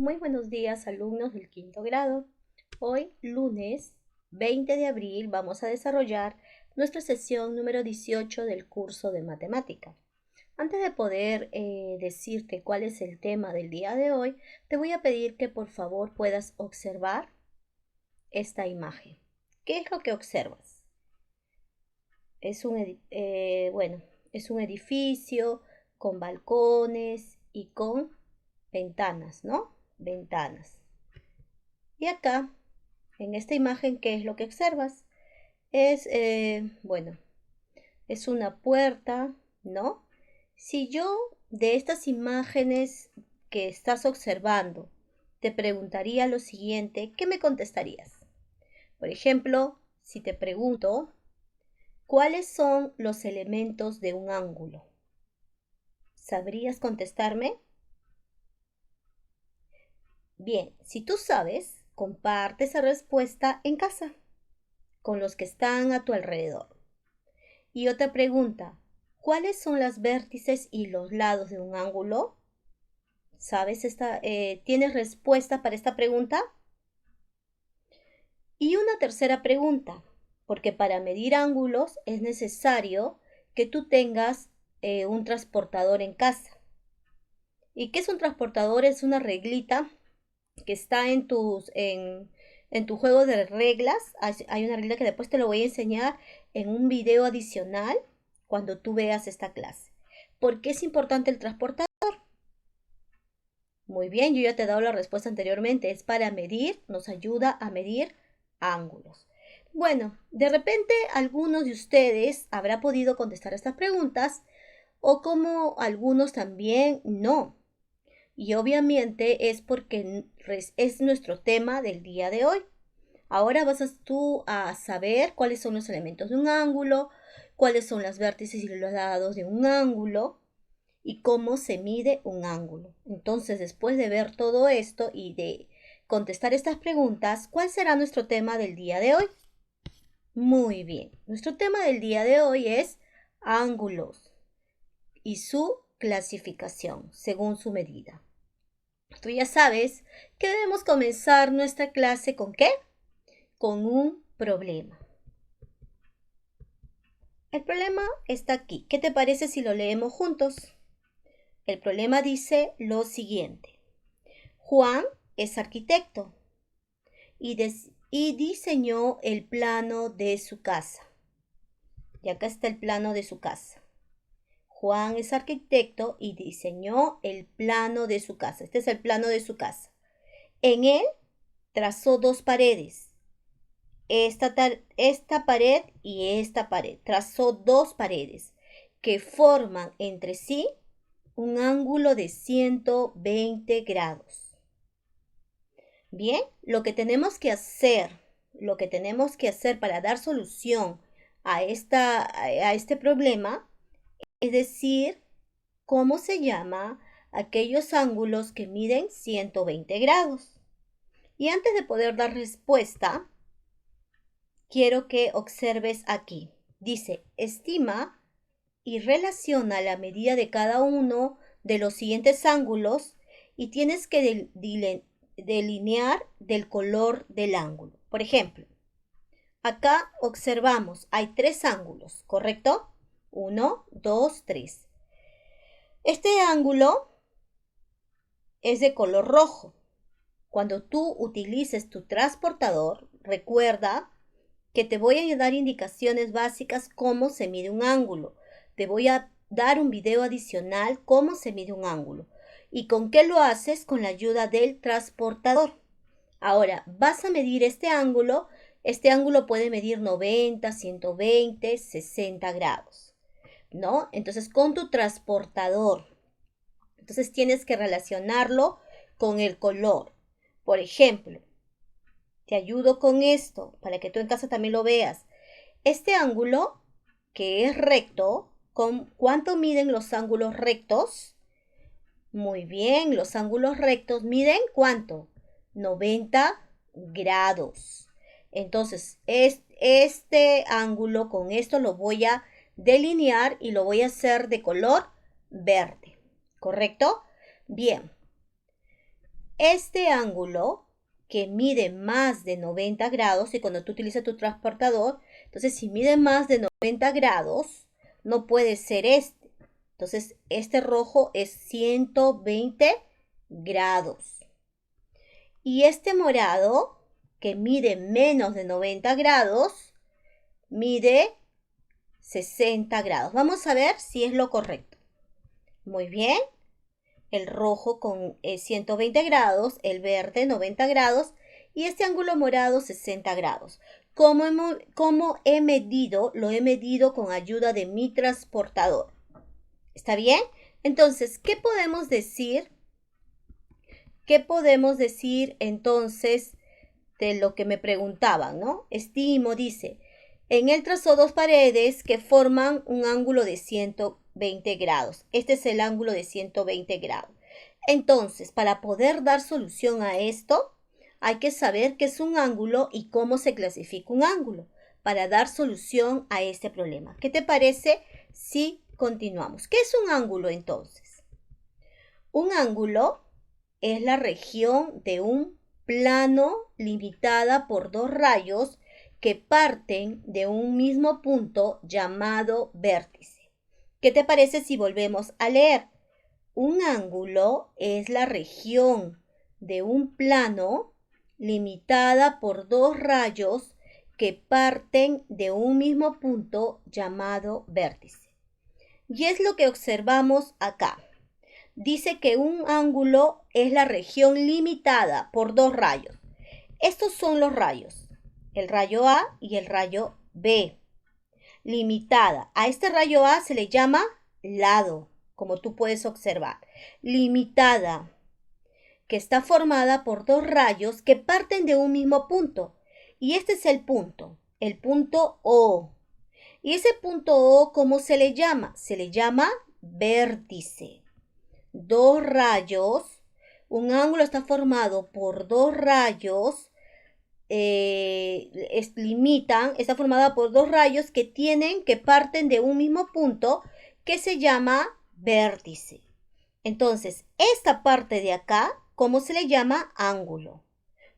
Muy buenos días, alumnos del quinto grado. Hoy, lunes 20 de abril, vamos a desarrollar nuestra sesión número 18 del curso de matemática. Antes de poder decirte cuál es el tema del día de hoy, te voy a pedir que por favor puedas observar esta imagen. ¿Qué es lo que observas? Es un edificio con balcones y con ventanas, ¿no? Ventanas. Y acá, en esta imagen, ¿qué es lo que observas? Es, es una puerta, ¿no? Si yo de estas imágenes que estás observando te preguntaría lo siguiente, ¿qué me contestarías? Por ejemplo, si te pregunto, ¿cuáles son los elementos de un ángulo? ¿Sabrías contestarme? Bien, si tú sabes, comparte esa respuesta en casa con los que están a tu alrededor. Y otra pregunta, ¿cuáles son las vértices y los lados de un ángulo? ¿Sabes tienes respuesta para esta pregunta? Y una tercera pregunta, porque para medir ángulos es necesario que tú tengas un transportador en casa. ¿Y qué es un transportador? Es una reglita que está en tu juego de reglas. Hay una regla que después te lo voy a enseñar en un video adicional cuando tú veas esta clase. ¿Por qué es importante el transportador? Muy bien, yo ya te he dado la respuesta anteriormente. Es para medir, nos ayuda a medir ángulos. Bueno, de repente algunos de ustedes habrá podido contestar estas preguntas o como algunos también no. Y obviamente es porque es nuestro tema del día de hoy. Ahora tú a saber cuáles son los elementos de un ángulo, cuáles son las vértices y los lados de un ángulo y cómo se mide un ángulo. Entonces, después de ver todo esto y de contestar estas preguntas, ¿cuál será nuestro tema del día de hoy? Muy bien, nuestro tema del día de hoy es ángulos y su clasificación según su medida. Tú ya sabes que debemos comenzar nuestra clase ¿con qué? Con un problema. El problema está aquí. ¿Qué te parece si lo leemos juntos? El problema dice lo siguiente. Juan es arquitecto y diseñó el plano de su casa. Y acá está el plano de su casa. Juan es arquitecto y diseñó el plano de su casa. Este es el plano de su casa. En él trazó dos paredes. Esta pared y esta pared. Trazó dos paredes que forman entre sí un ángulo de 120 grados. Bien, lo que tenemos que hacer para dar solución a este problema es decir cómo se llama aquellos ángulos que miden 120 grados. Y antes de poder dar respuesta, quiero que observes aquí. Dice, estima y relaciona la medida de cada uno de los siguientes ángulos y tienes que delinear del color del ángulo. Por ejemplo, acá observamos, hay tres ángulos, ¿correcto? 1, 2, 3. Este ángulo es de color rojo. Cuando tú utilices tu transportador, recuerda que te voy a dar indicaciones básicas cómo se mide un ángulo. Te voy a dar un video adicional cómo se mide un ángulo. ¿Y con qué lo haces? Con la ayuda del transportador. Ahora, vas a medir este ángulo. Este ángulo puede medir 90, 120, 60 grados, ¿no? Entonces, con tu transportador. Entonces, tienes que relacionarlo con el color. Por ejemplo, te ayudo con esto para que tú en casa también lo veas. Este ángulo, que es recto, ¿cuánto miden los ángulos rectos? Muy bien, los ángulos rectos miden ¿cuánto? 90 grados. Entonces, este ángulo con esto lo voy a delinear y lo voy a hacer de color verde. ¿Correcto? Bien. este ángulo que mide más de 90 grados, y cuando tú utilizas tu transportador, entonces si mide más de 90 grados, no puede ser este. Entonces, este rojo es 120 grados. Y este morado, que mide menos de 90 grados, mide 60 grados. Vamos a ver si es lo correcto. Muy bien. El rojo con 120 grados, el verde 90 grados y este ángulo morado 60 grados. ¿Cómo he medido? Lo he medido con ayuda de mi transportador. ¿Está bien? Entonces, ¿qué podemos decir? ¿Qué podemos decir entonces de lo que me preguntaban, ¿no? Estimo dice, en él trazó dos paredes que forman un ángulo de 120 grados. Este es el ángulo de 120 grados. Entonces, para poder dar solución a esto, hay que saber qué es un ángulo y cómo se clasifica un ángulo para dar solución a este problema. ¿Qué te parece si continuamos? ¿Qué es un ángulo entonces? Un ángulo es la región de un plano limitada por dos rayos que parten de un mismo punto llamado vértice. ¿Qué te parece si volvemos a leer? Un ángulo es la región de un plano limitada por dos rayos que parten de un mismo punto llamado vértice. Y es lo que observamos acá. Dice que un ángulo es la región limitada por dos rayos. Estos son los rayos, el rayo A y el rayo B. Limitada. A este rayo A se le llama lado, como tú puedes observar. Limitada, que está formada por dos rayos que parten de un mismo punto. Y este es el punto O. Y ese punto O, ¿cómo se le llama? Se le llama vértice. Dos rayos, un ángulo está formado por dos rayos, está formada por dos rayos que parten de un mismo punto que se llama vértice. Entonces, esta parte de acá, ¿cómo se le llama? Ángulo.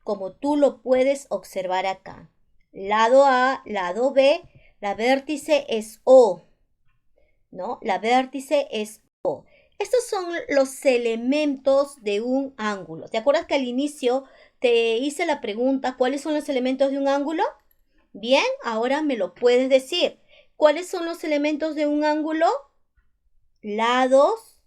Como tú lo puedes observar acá. Lado A, lado B, la vértice es O, ¿no? La vértice es O. Estos son los elementos de un ángulo. ¿Te acuerdas que al inicio te hice la pregunta, ¿cuáles son los elementos de un ángulo? Bien, ahora me lo puedes decir. ¿Cuáles son los elementos de un ángulo? Lados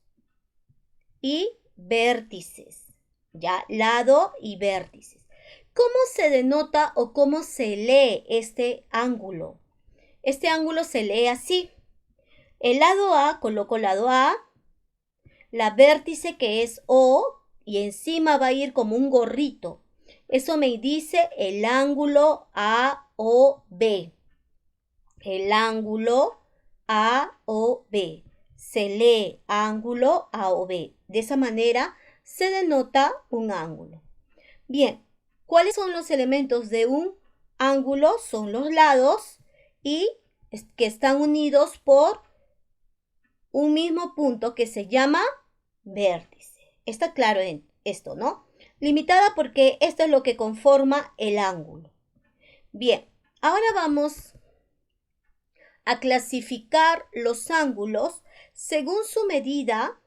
y vértices. ¿Ya? Lado y vértices. ¿Cómo se denota o cómo se lee este ángulo? Este ángulo se lee así. El lado A, coloco lado A. La vértice que es O y encima va a ir como un gorrito. Eso me dice el ángulo AOB. El ángulo AOB. Se lee ángulo AOB. De esa manera se denota un ángulo. Bien, ¿cuáles son los elementos de un ángulo? Son los lados y que están unidos por un mismo punto que se llama vértice. Está claro en esto, ¿no? Limitada porque esto es lo que conforma el ángulo. Bien, ahora vamos a clasificar los ángulos según su medida.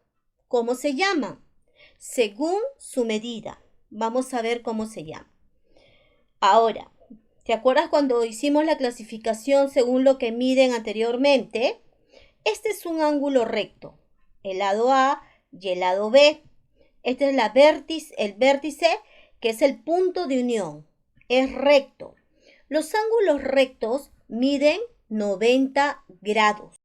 ¿Cómo se llaman? Según su medida. Vamos a ver cómo se llama. Ahora, ¿te acuerdas cuando hicimos la clasificación según lo que miden anteriormente? Este es un ángulo recto, el lado A y el lado B. Este es el vértice que es el punto de unión. Es recto. Los ángulos rectos miden 90 grados.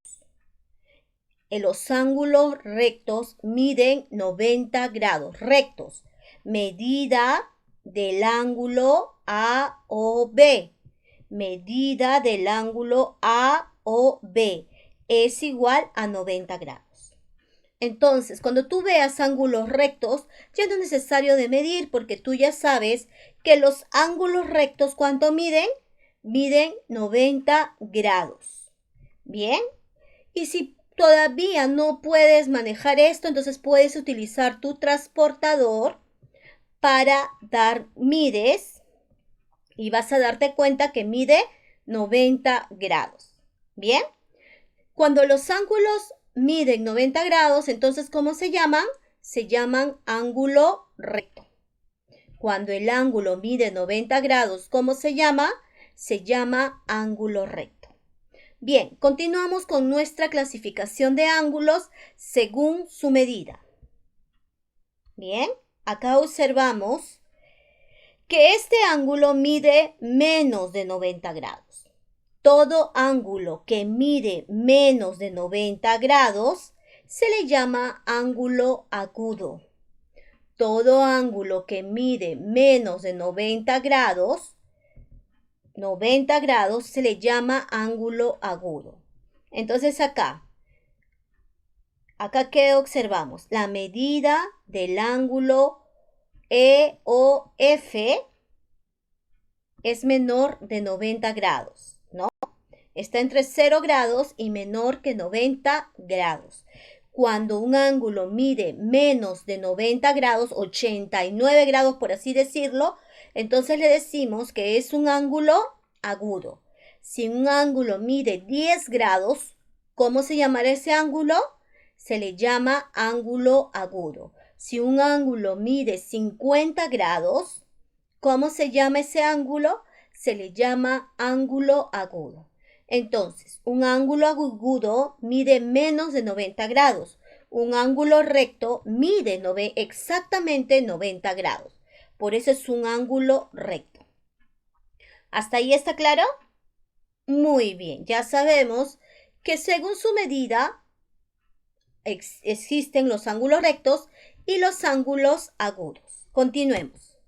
Los ángulos rectos miden 90 grados. Rectos. Medida del ángulo AOB. Medida del ángulo AOB es igual a 90 grados. Entonces, cuando tú veas ángulos rectos, ya no es necesario de medir porque tú ya sabes que los ángulos rectos, ¿cuánto miden? Miden 90 grados. Bien, y si todavía no puedes manejar esto, entonces puedes utilizar tu transportador para mides y vas a darte cuenta que mide 90 grados. ¿Bien? Cuando los ángulos miden 90 grados, entonces, ¿cómo se llaman? Se llaman ángulo recto. Cuando el ángulo mide 90 grados, ¿cómo se llama? Se llama ángulo recto. Bien, continuamos con nuestra clasificación de ángulos según su medida. Bien, acá observamos que este ángulo mide menos de 90 grados. Todo ángulo que mide menos de 90 grados se le llama ángulo agudo. Todo ángulo que mide menos de 90 grados se le llama ángulo agudo. Entonces acá ¿qué observamos? La medida del ángulo EOF es menor de 90 grados, ¿no? Está entre 0 grados y menor que 90 grados. Cuando un ángulo mide menos de 90 grados, 89 grados por así decirlo, entonces le decimos que es un ángulo agudo. Si un ángulo mide 10 grados, ¿cómo se llamará ese ángulo? Se le llama ángulo agudo. Si un ángulo mide 50 grados, ¿cómo se llama ese ángulo? Se le llama ángulo agudo. Entonces, un ángulo agudo mide menos de 90 grados. Un ángulo recto mide exactamente 90 grados. Por eso es un ángulo recto. ¿Hasta ahí está claro? Muy bien, ya sabemos que según su medida existen los ángulos rectos y los ángulos agudos. Continuemos.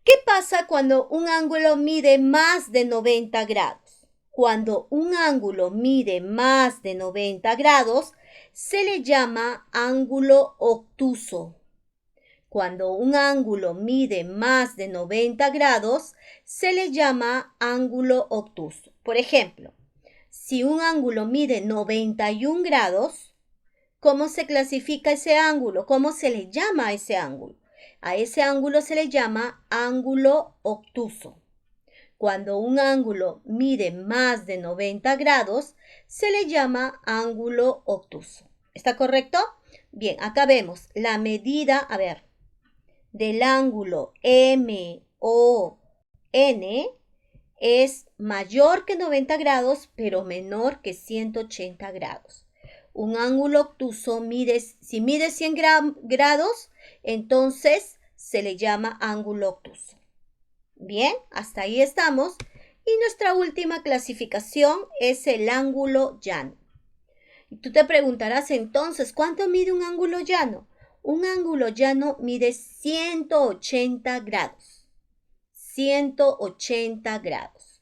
¿Qué pasa cuando un ángulo mide más de 90 grados? Cuando un ángulo mide más de 90 grados, se le llama ángulo obtuso. Cuando un ángulo mide más de 90 grados, se le llama ángulo obtuso. Por ejemplo, si un ángulo mide 91 grados, ¿cómo se clasifica ese ángulo? ¿Cómo se le llama a ese ángulo? A ese ángulo se le llama ángulo obtuso. Cuando un ángulo mide más de 90 grados, se le llama ángulo obtuso. ¿Está correcto? Bien, acá vemos la medida, del ángulo MON es mayor que 90 grados, pero menor que 180 grados. Un ángulo obtuso si mide 100 grados, entonces se le llama ángulo obtuso. Bien, hasta ahí estamos. Y nuestra última clasificación es el ángulo llano. Y tú te preguntarás entonces, ¿cuánto mide un ángulo llano? Un ángulo llano mide 180 grados. 180 grados.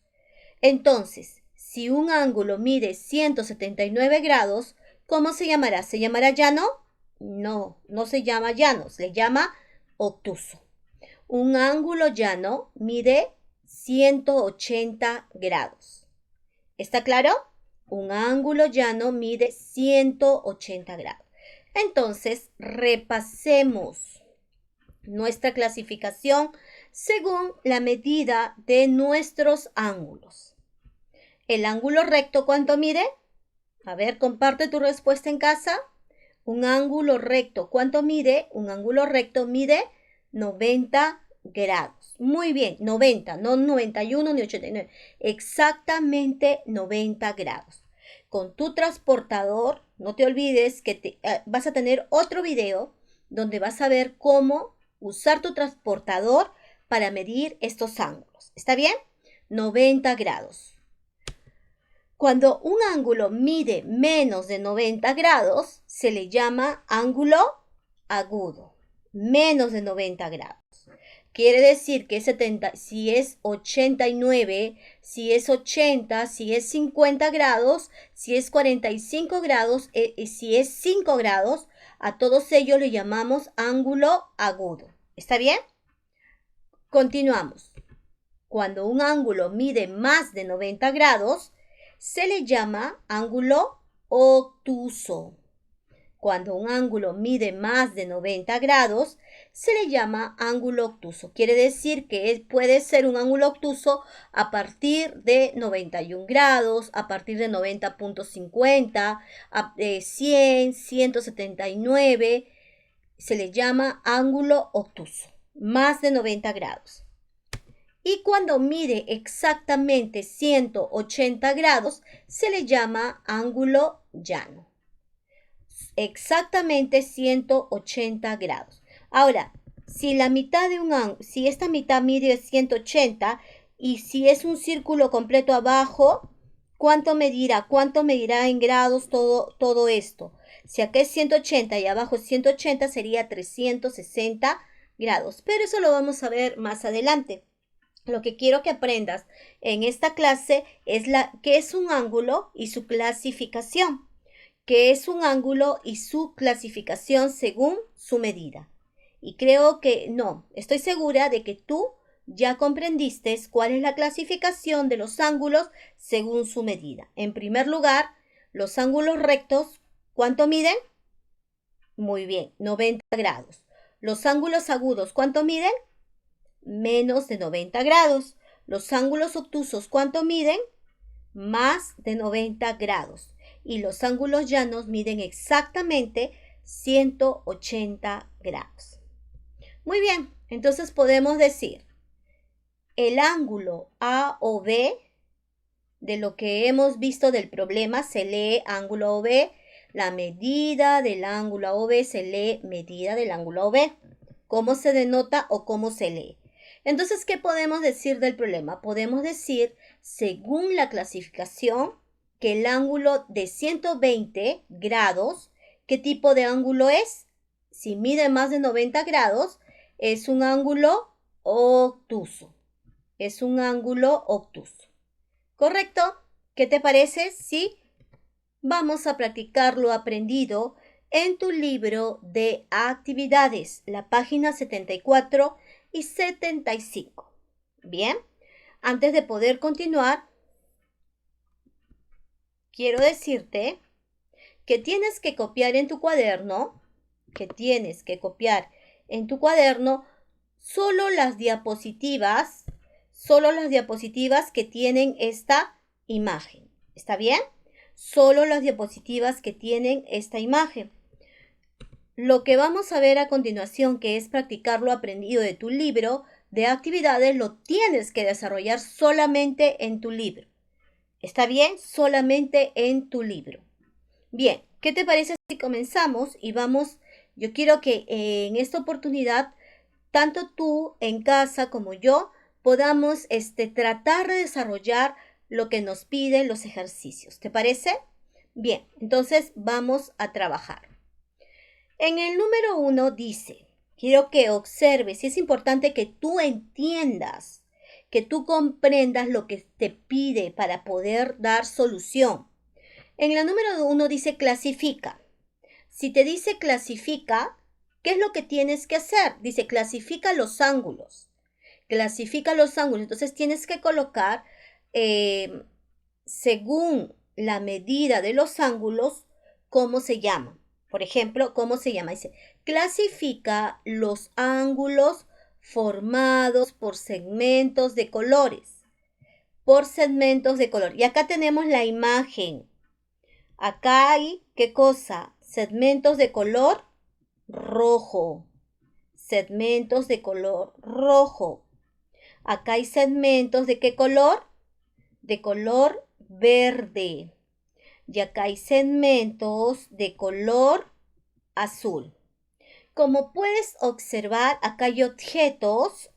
Entonces, si un ángulo mide 179 grados, ¿cómo se llamará? ¿Se llamará llano? No, no se llama llano, se le llama obtuso. Un ángulo llano mide 180 grados. ¿Está claro? Un ángulo llano mide 180 grados. Entonces, repasemos nuestra clasificación según la medida de nuestros ángulos. El ángulo recto, ¿cuánto mide? A ver, comparte tu respuesta en casa. Un ángulo recto, ¿cuánto mide? Un ángulo recto mide 90 grados. Muy bien, 90, no 91 ni 89. Exactamente 90 grados. Con tu transportador, no te olvides que vas a tener otro video donde vas a ver cómo usar tu transportador para medir estos ángulos. ¿Está bien? 90 grados. Cuando un ángulo mide menos de 90 grados, se le llama ángulo agudo. Menos de 90 grados. Quiere decir que si es 89, si es 80, si es 50 grados, si es 45 grados, si es 5 grados, a todos ellos le llamamos ángulo agudo. ¿Está bien? Continuamos. Cuando un ángulo mide más de 90 grados, se le llama ángulo obtuso. Cuando un ángulo mide más de 90 grados, se le llama ángulo obtuso. Quiere decir que puede ser un ángulo obtuso a partir de 91 grados, a partir de 90.50, 100, 179, se le llama ángulo obtuso, más de 90 grados. Y cuando mide exactamente 180 grados, se le llama ángulo llano. Exactamente 180 grados. Ahora, si la mitad de un ángulo, si esta mitad mide 180 y si es un círculo completo abajo, ¿cuánto medirá? ¿Cuánto medirá en grados todo esto? Si acá es 180 y abajo es 180, sería 360 grados. Pero eso lo vamos a ver más adelante. Lo que quiero que aprendas en esta clase es qué es un ángulo y su clasificación. Qué es un ángulo y su clasificación según su medida. Y creo que no, estoy segura de que tú ya comprendiste cuál es la clasificación de los ángulos según su medida. En primer lugar, los ángulos rectos, ¿cuánto miden? Muy bien, 90 grados. Los ángulos agudos, ¿cuánto miden? Menos de 90 grados. Los ángulos obtusos, ¿cuánto miden? Más de 90 grados. Y los ángulos llanos miden exactamente 180 grados. Muy bien, entonces podemos decir, el ángulo A o B, de lo que hemos visto del problema, se lee ángulo OB. La medida del ángulo AOB se lee medida del ángulo OB. ¿Cómo se denota o cómo se lee? Entonces, ¿qué podemos decir del problema? Podemos decir, según la clasificación, que el ángulo de 120 grados, ¿qué tipo de ángulo es? Si mide más de 90 grados, es un ángulo obtuso. Es un ángulo obtuso. ¿Correcto? ¿Qué te parece? Sí. Vamos a practicar lo aprendido en tu libro de actividades, la página 74 y 75. Bien, antes de poder continuar, quiero decirte que tienes que copiar en tu cuaderno, solo las diapositivas que tienen esta imagen. ¿Está bien? Solo las diapositivas que tienen esta imagen. Lo que vamos a ver a continuación, que es practicar lo aprendido de tu libro de actividades, lo tienes que desarrollar solamente en tu libro. ¿Está bien? Solamente en tu libro. Bien, ¿qué te parece si comenzamos? Y vamos, yo quiero que en esta oportunidad, tanto tú en casa como yo, podamos tratar de desarrollar lo que nos piden los ejercicios. ¿Te parece? Bien, entonces vamos a trabajar. En el número 1 dice, quiero que observes y es importante que tú entiendas, que tú comprendas lo que te pide para poder dar solución. En la número 1 dice clasifica. Si te dice clasifica, ¿qué es lo que tienes que hacer? Dice clasifica los ángulos. Clasifica los ángulos. Entonces tienes que colocar según la medida de los ángulos, ¿cómo se llaman? Por ejemplo, ¿cómo se llama? Dice, clasifica los ángulos formados por segmentos de colores. Por segmentos de color. Y acá tenemos la imagen. Acá hay, ¿qué cosa? Segmentos de color rojo. Segmentos de color rojo. Acá hay segmentos de ¿qué color? De color verde. Y acá hay segmentos de color azul. Como puedes observar, acá hay objetos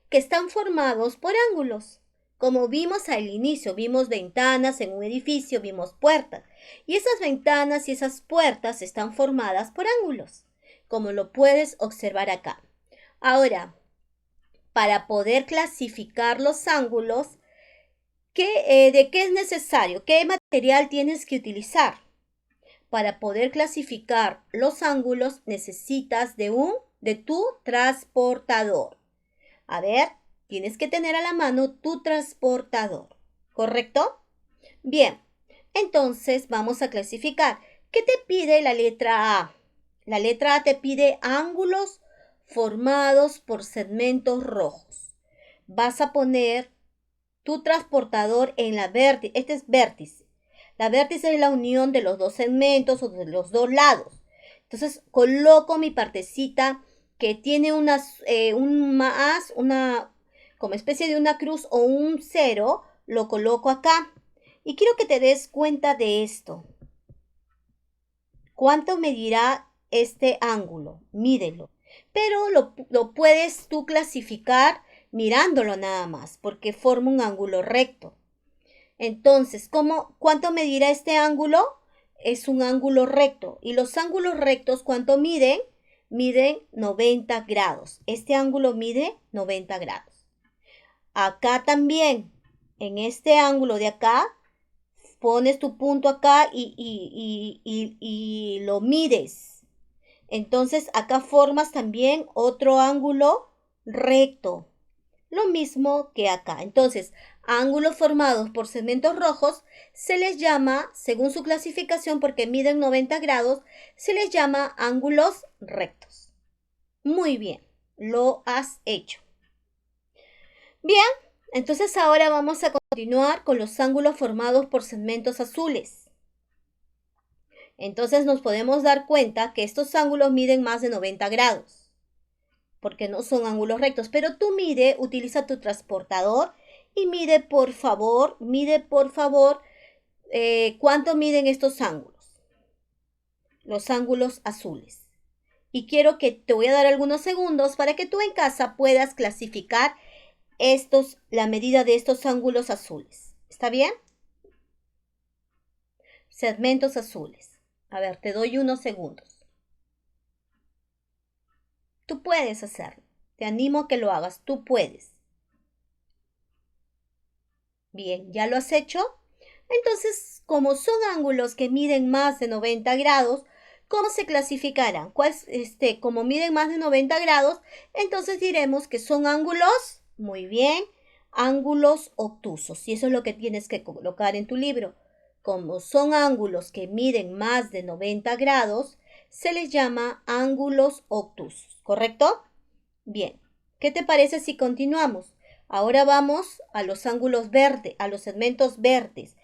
que están formados por ángulos. Como vimos al inicio, vimos ventanas en un edificio, vimos puertas. Y esas ventanas y esas puertas están formadas por ángulos, como lo puedes observar acá. Ahora, para poder clasificar los ángulos, ¿de qué es necesario? ¿Qué material tienes que utilizar? Para poder clasificar los ángulos necesitas de tu transportador. A ver, tienes que tener a la mano tu transportador, ¿correcto? Bien, entonces vamos a clasificar. ¿Qué te pide la letra A? La letra A te pide ángulos formados por segmentos rojos. Vas a poner tu transportador en la vértice. Este es vértice. La vértice es la unión de los dos segmentos o de los dos lados. Entonces coloco mi partecita que tiene un más, como especie de una cruz o un cero, lo coloco acá. Y quiero que te des cuenta de esto. ¿Cuánto medirá este ángulo? Mídelo. Pero lo puedes tú clasificar mirándolo nada más, porque forma un ángulo recto. Entonces, ¿cuánto medirá este ángulo? Es un ángulo recto. Y los ángulos rectos, ¿cuánto miden? Miden 90 grados. Este ángulo mide 90 grados. Acá también, en este ángulo de acá, pones tu punto acá y lo mides. Entonces, acá formas también otro ángulo recto. Lo mismo que acá. Entonces, ángulos formados por segmentos rojos se les llama, según su clasificación, porque miden 90 grados, se les llama ángulos rectos. Muy bien, lo has hecho. Bien, entonces ahora vamos a continuar con los ángulos formados por segmentos azules. Entonces nos podemos dar cuenta que estos ángulos miden más de 90 grados, porque no son ángulos rectos. Pero tú utiliza tu transportador y mide por favor, cuánto miden estos ángulos, los ángulos azules. Y quiero que te voy a dar algunos segundos para que tú en casa puedas clasificar la medida de estos ángulos azules. ¿Está bien? Segmentos azules. A ver, te doy unos segundos. Tú puedes hacerlo. Te animo a que lo hagas. Tú puedes. Bien, ¿ya lo has hecho? Entonces, como son ángulos que miden más de 90 grados, ¿cómo se clasificarán? Como miden más de 90 grados, entonces diremos que son ángulos, muy bien, ángulos obtusos. Y eso es lo que tienes que colocar en tu libro. Como son ángulos que miden más de 90 grados, se les llama ángulos obtusos, ¿correcto? Bien, ¿qué te parece si continuamos? Ahora vamos a los ángulos verdes, a los segmentos verdes.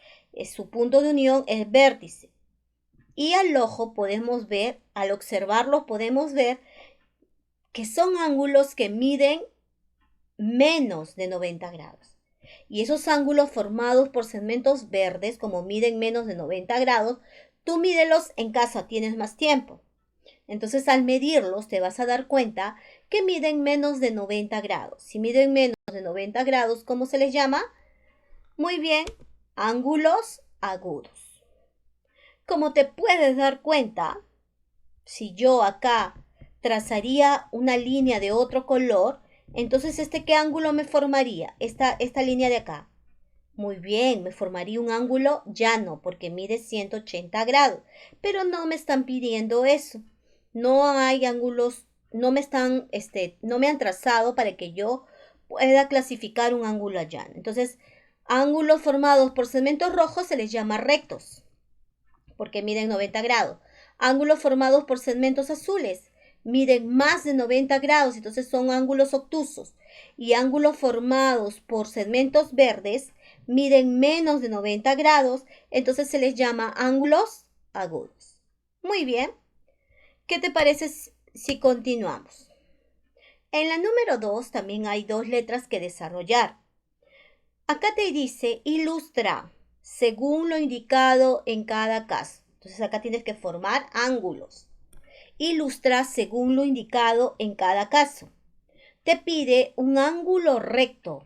Su punto de unión es vértice. Y al ojo podemos ver, al observarlos podemos ver que son ángulos que miden menos de 90 grados. Y esos ángulos formados por segmentos verdes, como miden menos de 90 grados, tú mídelos en casa, tienes más tiempo. Entonces, al medirlos, te vas a dar cuenta que miden menos de 90 grados. Si miden menos de 90 grados, ¿cómo se les llama? Muy bien, ángulos agudos. Como te puedes dar cuenta, si yo acá trazaría una línea de otro color, entonces ¿qué ángulo me formaría? Esta línea de acá. Muy bien, me formaría un ángulo llano porque mide 180 grados. Pero no me están pidiendo eso. No hay ángulos, no me han trazado para que yo pueda clasificar un ángulo llano. Entonces, ángulos formados por segmentos rojos se les llama rectos, porque miden 90 grados. Ángulos formados por segmentos azules miden más de 90 grados, entonces son ángulos obtusos. Y ángulos formados por segmentos verdes miden menos de 90 grados, entonces se les llama ángulos agudos. Muy bien. ¿Qué te parece si continuamos? En la número 2 también hay dos letras que desarrollar. Acá te dice ilustra según lo indicado en cada caso. Entonces acá tienes que formar ángulos. Ilustra según lo indicado en cada caso. Te pide un ángulo recto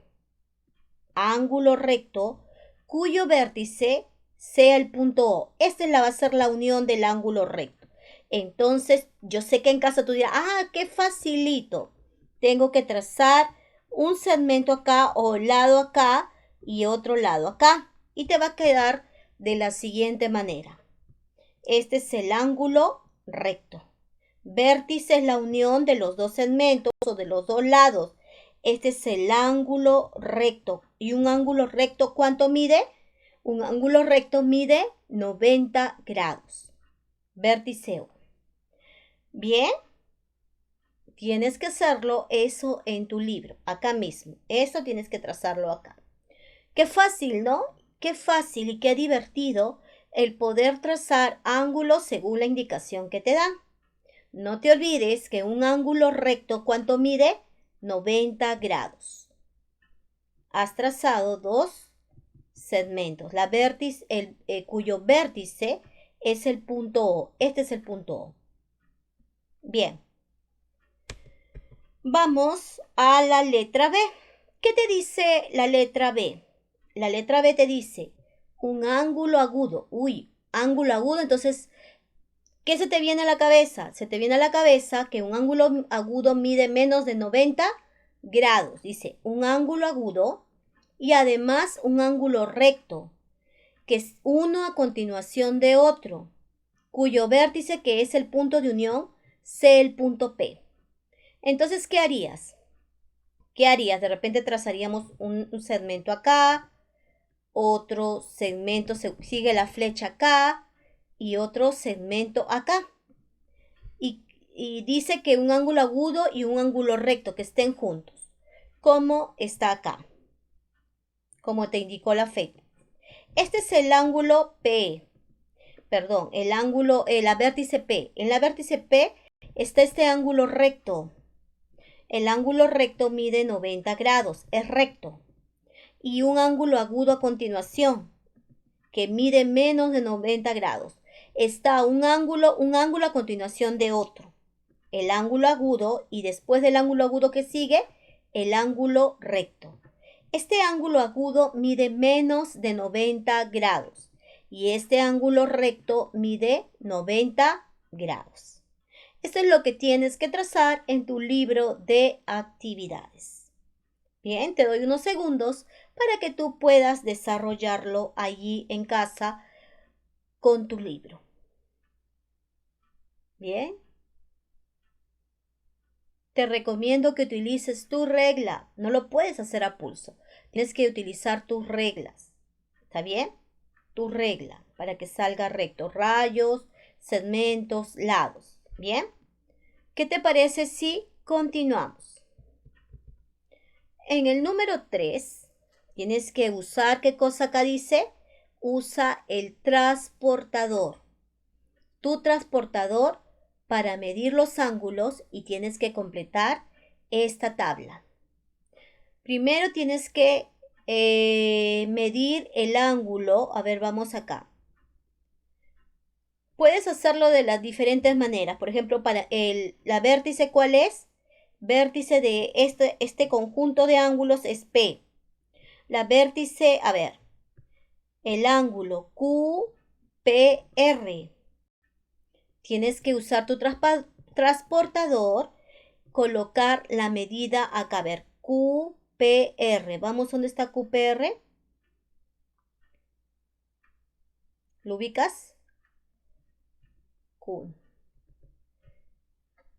cuyo vértice sea el punto O. Esta va a ser la unión del ángulo recto. Entonces, yo sé que en casa tú dirás, qué facilito. Tengo que trazar un segmento acá o lado acá y otro lado acá. Y te va a quedar de la siguiente manera. Este es el ángulo recto. Vértice es la unión de los dos segmentos o de los dos lados. Este es el ángulo recto. ¿Y un ángulo recto cuánto mide? Un ángulo recto mide 90 grados. Vértice O. Bien. tienes que hacerlo eso en tu libro, acá mismo. Eso tienes que trazarlo acá. Qué fácil, ¿no? Qué fácil y qué divertido el poder trazar ángulos según la indicación que te dan. No te olvides que un ángulo recto, ¿cuánto mide? 90 grados. Has trazado dos segmentos, cuyo vértice es el punto O. Este es el punto O. Bien. Vamos a la letra B. ¿Qué te dice la letra B? La letra B te dice un ángulo agudo. Uy, ángulo agudo, entonces, ¿qué se te viene a la cabeza? Se te viene a la cabeza que un ángulo agudo mide menos de 90 grados. Dice, un ángulo agudo y además un ángulo recto, que es uno a continuación de otro, cuyo vértice, que es el punto de unión, sea el punto P. Entonces, ¿qué harías? ¿Qué harías? De repente trazaríamos un segmento acá, otro segmento sigue la flecha acá y otro segmento acá. Y dice que un ángulo agudo y un ángulo recto que estén juntos. ¿Cómo está acá? Como te indicó la flecha. Este es el ángulo P. Perdón, la vértice P. En la vértice P está este ángulo recto. El ángulo recto mide 90 grados, es recto. Y un ángulo agudo a continuación, que mide menos de 90 grados. Está un ángulo a continuación de otro. El ángulo agudo y después del ángulo agudo que sigue, el ángulo recto. Este ángulo agudo mide menos de 90 grados y este ángulo recto mide 90 grados. Esto es lo que tienes que trazar en tu libro de actividades. Bien, te doy unos segundos para que tú puedas desarrollarlo allí en casa con tu libro. Bien. Te recomiendo que utilices tu regla. No lo puedes hacer a pulso. Tienes que utilizar tus reglas. ¿Está bien? Tu regla para que salga recto. Rayos, segmentos, lados. ¿Bien? ¿Qué te parece si continuamos? En el número 3, tienes que usar, ¿qué cosa acá dice? Usa el transportador. Tu transportador para medir los ángulos y tienes que completar esta tabla. Primero tienes que medir el ángulo. A ver, vamos acá. Puedes hacerlo de las diferentes maneras. Por ejemplo, para la vértice, ¿cuál es? Vértice de este conjunto de ángulos es P. La vértice, a ver, el ángulo QPR. Tienes que usar tu transportador, colocar la medida acá. A ver, QPR. Vamos, ¿dónde está QPR? ¿Lo ubicas? Q.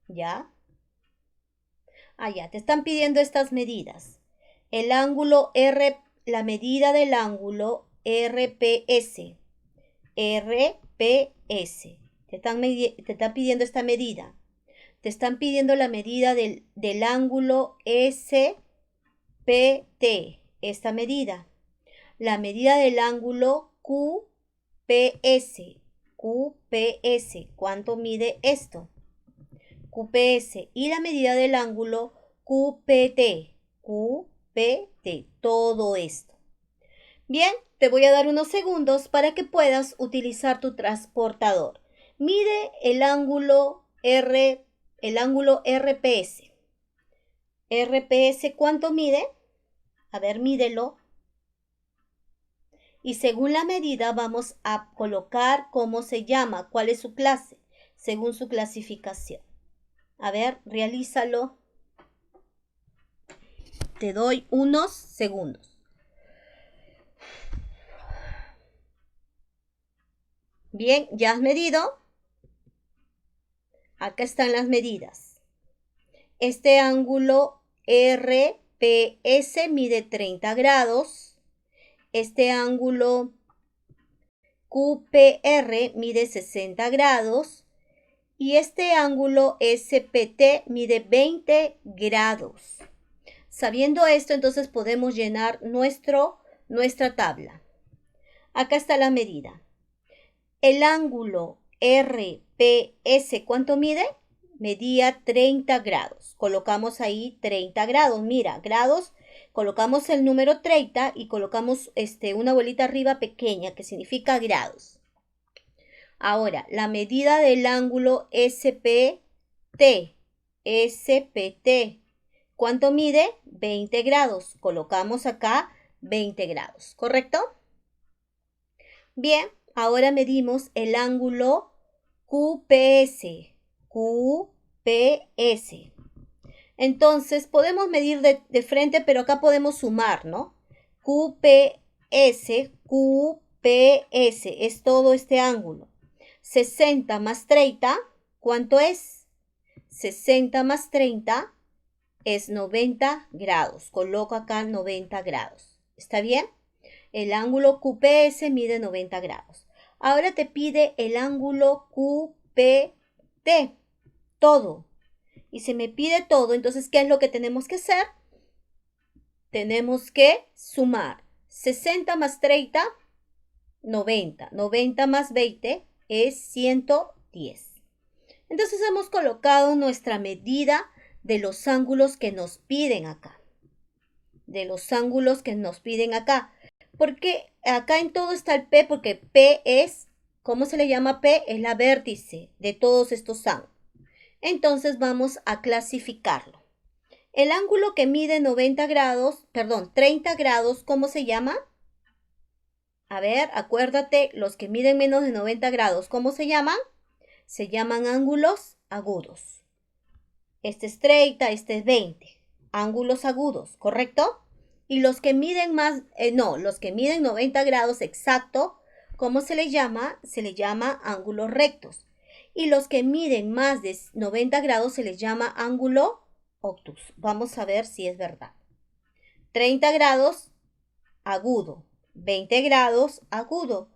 ¿Ya? Ah, ya, te están pidiendo estas medidas. El ángulo R, la medida del ángulo RPS. RPS. Te están pidiendo esta medida. Te están pidiendo la medida del ángulo SPT. Esta medida. La medida del ángulo QPS. QPS. ¿Cuánto mide esto? QPS. Y la medida del ángulo QPT. QPT. Todo esto. Bien, te voy a dar unos segundos para que puedas utilizar tu transportador. Mide el ángulo RPS. RPS, ¿cuánto mide? A ver, mídelo. Y según la medida vamos a colocar cómo se llama, cuál es su clase, según su clasificación. A ver, realízalo. Te doy unos segundos. Bien, ¿ya has medido? Acá están las medidas. Este ángulo RPS mide 30 grados. Este ángulo QPR mide 60 grados. y este ángulo SPT mide 20 grados. Sabiendo esto, entonces podemos llenar nuestra tabla. Acá está la medida. El ángulo RPS, ¿cuánto mide? Medía 30 grados. Colocamos ahí 30 grados. Mira, grados, colocamos el número 30 y colocamos una bolita arriba pequeña que significa grados. Ahora, la medida del ángulo SPT. ¿Cuánto mide? 20 grados. Colocamos acá 20 grados, ¿correcto? Bien, ahora medimos el ángulo QPS. Entonces, podemos medir de frente, pero acá podemos sumar, ¿no? QPS es todo este ángulo. 60 más 30, ¿cuánto es? 60 más 30 es 90 grados. Coloco acá 90 grados. ¿Está bien? El ángulo QPS mide 90 grados. Ahora te pide el ángulo QPT. Todo. Y se me pide todo. Entonces, ¿qué es lo que tenemos que hacer? Tenemos que sumar. 60 más 30, 90. 90 más 20 es 110. Entonces hemos colocado nuestra medida de los ángulos que nos piden acá. Porque acá en todo está el P, porque P es, ¿cómo se le llama P? Es la vértice de todos estos ángulos. Entonces vamos a clasificarlo. El ángulo que mide 30 grados, ¿cómo se llama? A ver, acuérdate, los que miden menos de 90 grados, ¿cómo se llaman? Se llaman ángulos agudos. Este es 30, este es 20. Ángulos agudos, ¿correcto? Y los que miden los que miden 90 grados exacto, ¿cómo se les llama? Se les llama ángulos rectos. Y los que miden más de 90 grados se les llama ángulo obtus. Vamos a ver si es verdad. 30 grados, agudo. 20 grados, agudo.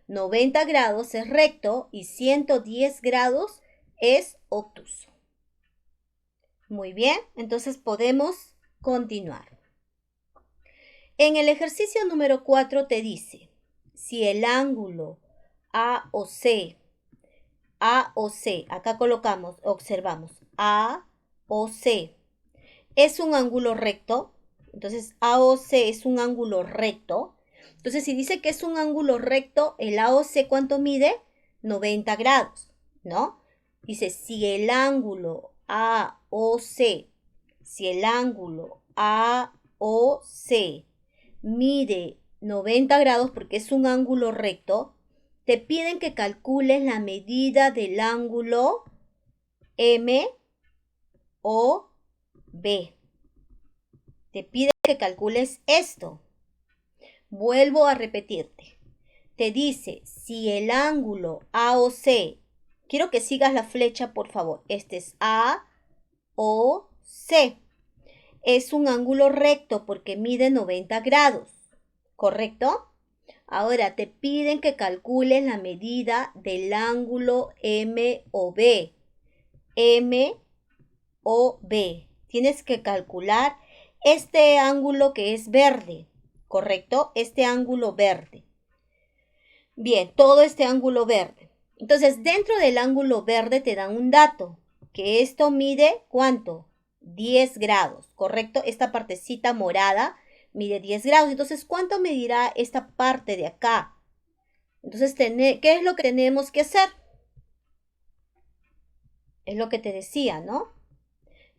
90 grados es recto y 110 grados es obtuso. Muy bien, entonces podemos continuar. En el ejercicio número 4 te dice, si el ángulo AOC, acá colocamos, observamos, AOC es un ángulo recto, entonces AOC es un ángulo recto. Entonces, si dice que es un ángulo recto, el AOC, ¿cuánto mide? 90 grados, ¿no? Dice, si el ángulo AOC mide 90 grados porque es un ángulo recto, te piden que calcules la medida del ángulo MOB. Te piden que calcules esto. Vuelvo a repetirte. Te dice, si el ángulo AOC, quiero que sigas la flecha, por favor. Este es AOC. Es un ángulo recto porque mide 90 grados. ¿Correcto? Ahora te piden que calcules la medida del ángulo MOB. Tienes que calcular este ángulo que es verde. ¿Correcto? Este ángulo verde. Bien, todo este ángulo verde. Entonces, dentro del ángulo verde te dan un dato, que esto mide, ¿cuánto? 10 grados, ¿correcto? Esta partecita morada mide 10 grados. Entonces, ¿cuánto medirá esta parte de acá? Entonces, ¿qué es lo que tenemos que hacer? Es lo que te decía, ¿no?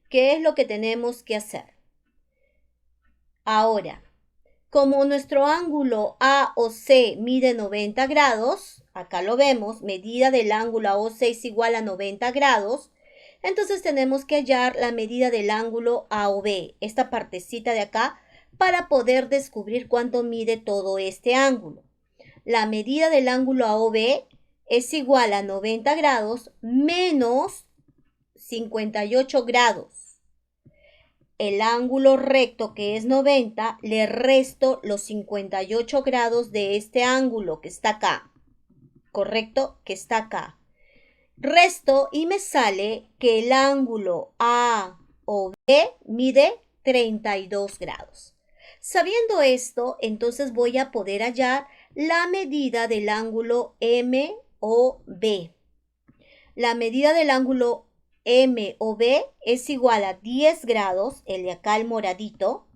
¿Qué es lo que tenemos que hacer? Ahora, como nuestro ángulo AOC mide 90 grados, acá lo vemos, medida del ángulo AOC es igual a 90 grados, entonces tenemos que hallar la medida del ángulo AOB, esta partecita de acá, para poder descubrir cuánto mide todo este ángulo. La medida del ángulo AOB es igual a 90 grados menos 58 grados. El ángulo recto, que es 90, le resto los 58 grados de este ángulo que está acá. ¿Correcto? Que está acá. Resto y me sale que el ángulo AOB mide 32 grados. Sabiendo esto, entonces voy a poder hallar la medida del ángulo MOB. La medida del ángulo MOB es igual a 10 grados, el de acá, el moradito,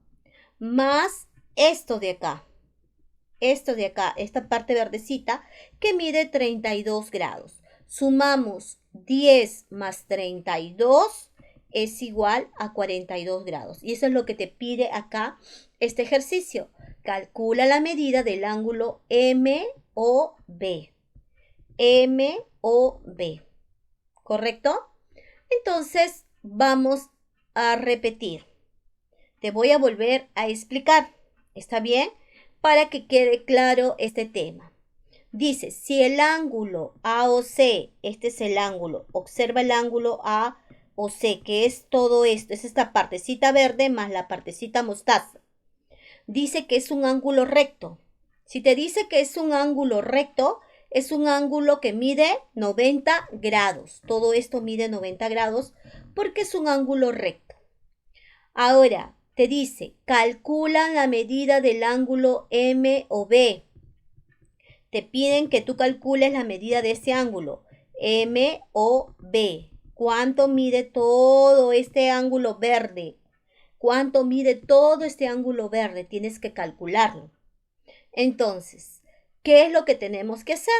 más esto de acá, esta parte verdecita, que mide 32 grados. Sumamos 10 más 32 es igual a 42 grados. Y eso es lo que te pide acá este ejercicio. Calcula la medida del ángulo MOB. MOB. ¿Correcto? Entonces, vamos a repetir. Te voy a volver a explicar. ¿Está bien? Para que quede claro este tema. Dice, si el ángulo AOC, este es el ángulo, observa el ángulo AOC, que es todo esto, es esta partecita verde más la partecita mostaza. Dice que es un ángulo recto. Si te dice que es un ángulo recto, es un ángulo que mide 90 grados. Todo esto mide 90 grados porque es un ángulo recto. Ahora, te dice, calcula la medida del ángulo MOB. Te piden que tú calcules la medida de este ángulo, MOB. ¿Cuánto mide todo este ángulo verde? ¿Cuánto mide todo este ángulo verde? Tienes que calcularlo. Entonces, ¿qué es lo que tenemos que hacer?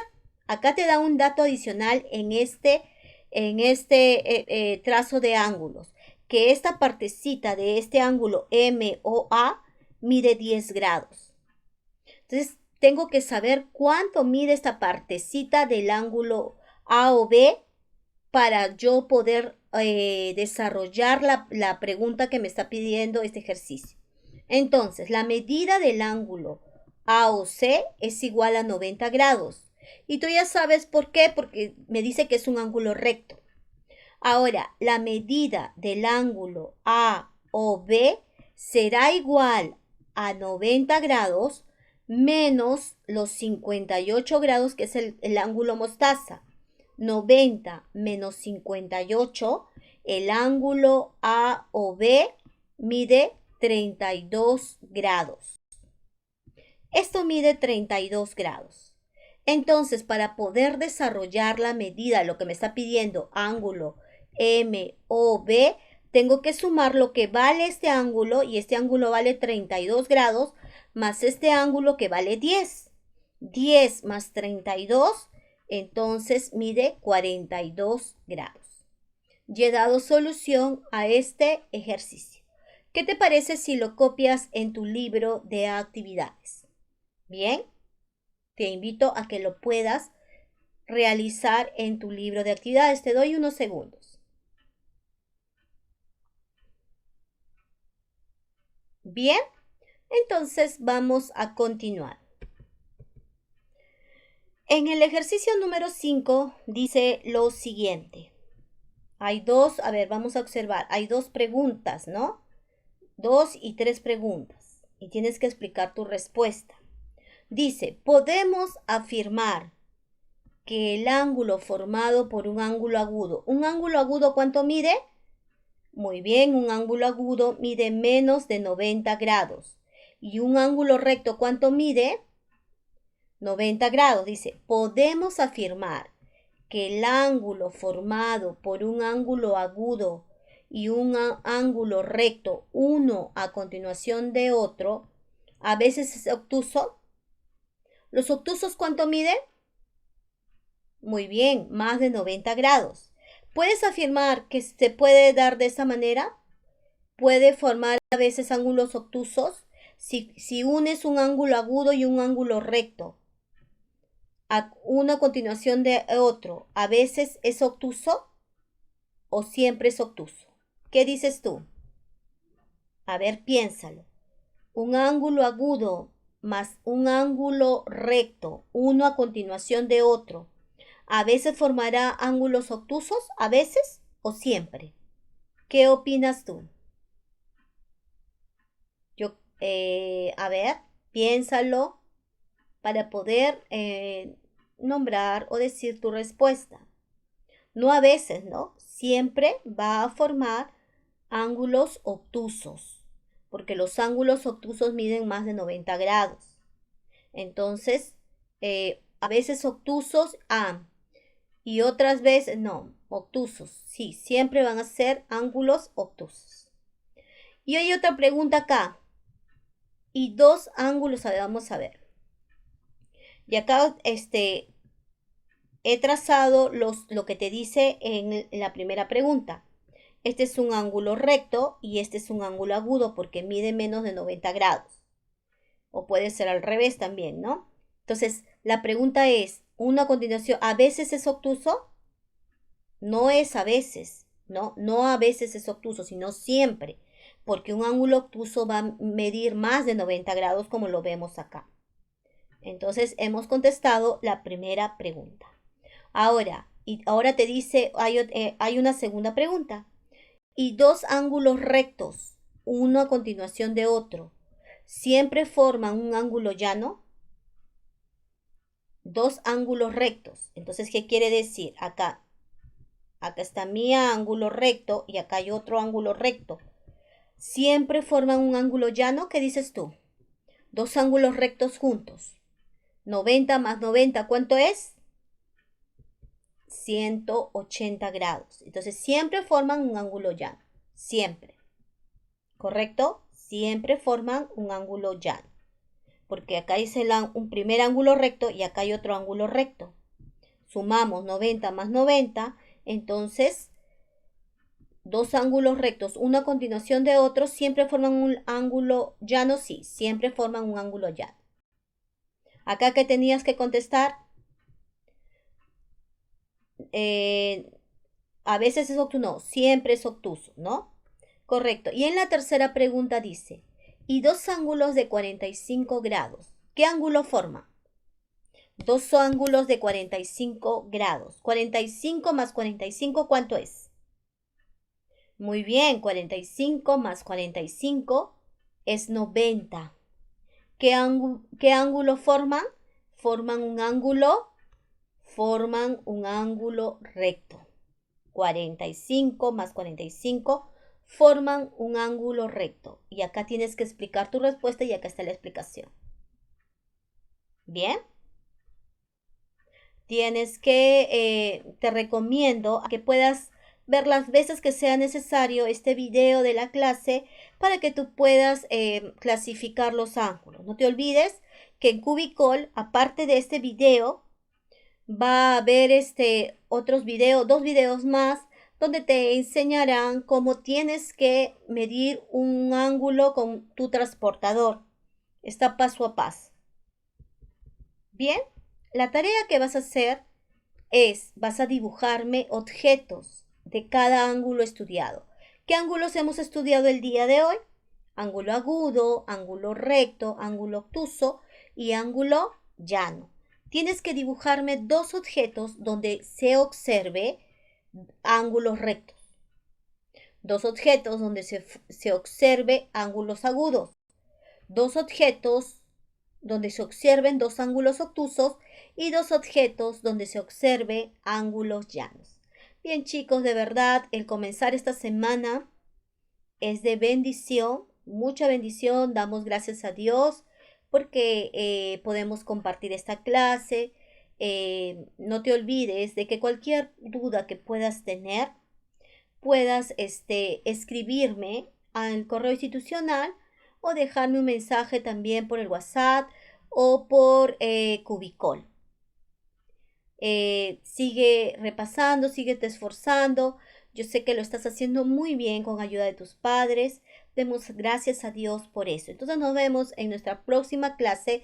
Acá te da un dato adicional en este trazo de ángulos, que esta partecita de este ángulo MOA mide 10 grados. Entonces, tengo que saber cuánto mide esta partecita del ángulo AOB para yo poder desarrollar la pregunta que me está pidiendo este ejercicio. Entonces, la medida del ángulo AOC es igual a 90 grados. Y tú ya sabes por qué, porque me dice que es un ángulo recto. Ahora, la medida del ángulo AOB será igual a 90 grados menos los 58 grados, que es el ángulo mostaza. 90 menos 58, el ángulo AOB mide 32 grados. Esto mide 32 grados. Entonces, para poder desarrollar la medida, lo que me está pidiendo ángulo MOB, tengo que sumar lo que vale este ángulo, y este ángulo vale 32 grados, más este ángulo que vale 10. 10 más 32, entonces mide 42 grados. Y he dado solución a este ejercicio. ¿Qué te parece si lo copias en tu libro de actividades? Bien, te invito a que lo puedas realizar en tu libro de actividades. Te doy unos segundos. Bien, entonces vamos a continuar. En el ejercicio número 5 dice lo siguiente. Hay dos, a ver, vamos a observar. Hay dos preguntas, ¿no? 2 y 3 preguntas. Y tienes que explicar tu respuesta. Dice, podemos afirmar que el ángulo formado por un ángulo agudo. ¿Un ángulo agudo cuánto mide? Muy bien, un ángulo agudo mide menos de 90 grados. ¿Y un ángulo recto cuánto mide? 90 grados. Dice, podemos afirmar que el ángulo formado por un ángulo agudo y un ángulo recto, uno a continuación de otro, a veces es obtuso. ¿Los obtusos cuánto miden? Muy bien, más de 90 grados. ¿Puedes afirmar que se puede dar de esa manera? Puede formar a veces ángulos obtusos si unes un ángulo agudo y un ángulo recto, una continuación de otro. ¿A veces es obtuso o siempre es obtuso? ¿Qué dices tú? A ver, piénsalo. Un ángulo agudo más un ángulo recto, uno a continuación de otro. ¿A veces formará ángulos obtusos? ¿A veces o siempre? ¿Qué opinas tú? A ver, piénsalo para poder nombrar o decir tu respuesta. No a veces, ¿no? Siempre va a formar ángulos obtusos, porque los ángulos obtusos miden más de 90 grados. Entonces, a veces obtusos, y otras veces no, obtusos. Sí, siempre van a ser ángulos obtusos. Y hay otra pregunta acá. Y dos ángulos, a ver, vamos a ver. Y acá he trazado lo que te dice en la primera pregunta. Este es un ángulo recto y este es un ángulo agudo porque mide menos de 90 grados. O puede ser al revés también, ¿no? Entonces, la pregunta es, una continuación, ¿a veces es obtuso? No es a veces, ¿no? No a veces es obtuso, sino siempre. Porque un ángulo obtuso va a medir más de 90 grados como lo vemos acá. Entonces, hemos contestado la primera pregunta. Ahora te dice, hay una segunda pregunta. Y dos ángulos rectos, uno a continuación de otro, ¿siempre forman un ángulo llano? Dos ángulos rectos. Entonces, ¿qué quiere decir? Acá está mi ángulo recto y acá hay otro ángulo recto. ¿Siempre forman un ángulo llano? ¿Qué dices tú? Dos ángulos rectos juntos. 90 más 90, ¿cuánto es? 180 grados. Entonces, siempre forman un ángulo llano. Siempre. ¿Correcto? Siempre forman un ángulo llano. Porque acá es un primer ángulo recto y acá hay otro ángulo recto. Sumamos 90 más 90, entonces dos ángulos rectos, uno a continuación de otro, siempre forman un ángulo llano, sí, siempre forman un ángulo llano. Acá que tenías que contestar, a veces es obtuso, no, siempre es obtuso, ¿no? Correcto. Y en la tercera pregunta dice, y dos ángulos de 45 grados, ¿qué ángulo forma? Dos ángulos de 45 grados. 45 más 45, ¿cuánto es? Muy bien, 45 más 45 es 90. ¿Qué ángulo forman? Forman un ángulo recto. 45 más 45 forman un ángulo recto. Y acá tienes que explicar tu respuesta y acá está la explicación. ¿Bien? Te recomiendo que puedas ver las veces que sea necesario este video de la clase para que tú puedas clasificar los ángulos. No te olvides que en Cubicol, aparte de este video, va a haber otros videos, dos videos más, donde te enseñarán cómo tienes que medir un ángulo con tu transportador. Está paso a paso. Bien, la tarea que vas a hacer vas a dibujarme objetos de cada ángulo estudiado. ¿Qué ángulos hemos estudiado el día de hoy? Ángulo agudo, ángulo recto, ángulo obtuso y ángulo llano. Tienes que dibujarme dos objetos donde se observe ángulos rectos. Dos objetos donde se observe ángulos agudos. Dos objetos donde se observen dos ángulos obtusos y dos objetos donde se observe ángulos llanos. Bien chicos, de verdad, el comenzar esta semana es de bendición, mucha bendición, damos gracias a Dios porque podemos compartir esta clase. No te olvides de que cualquier duda que puedas tener, puedas escribirme al correo institucional o dejarme un mensaje también por el WhatsApp o por Cubicol. Sigue repasando, síguete esforzando. Yo sé que lo estás haciendo muy bien con ayuda de tus padres. Demos gracias a Dios por eso. Entonces nos vemos en nuestra próxima clase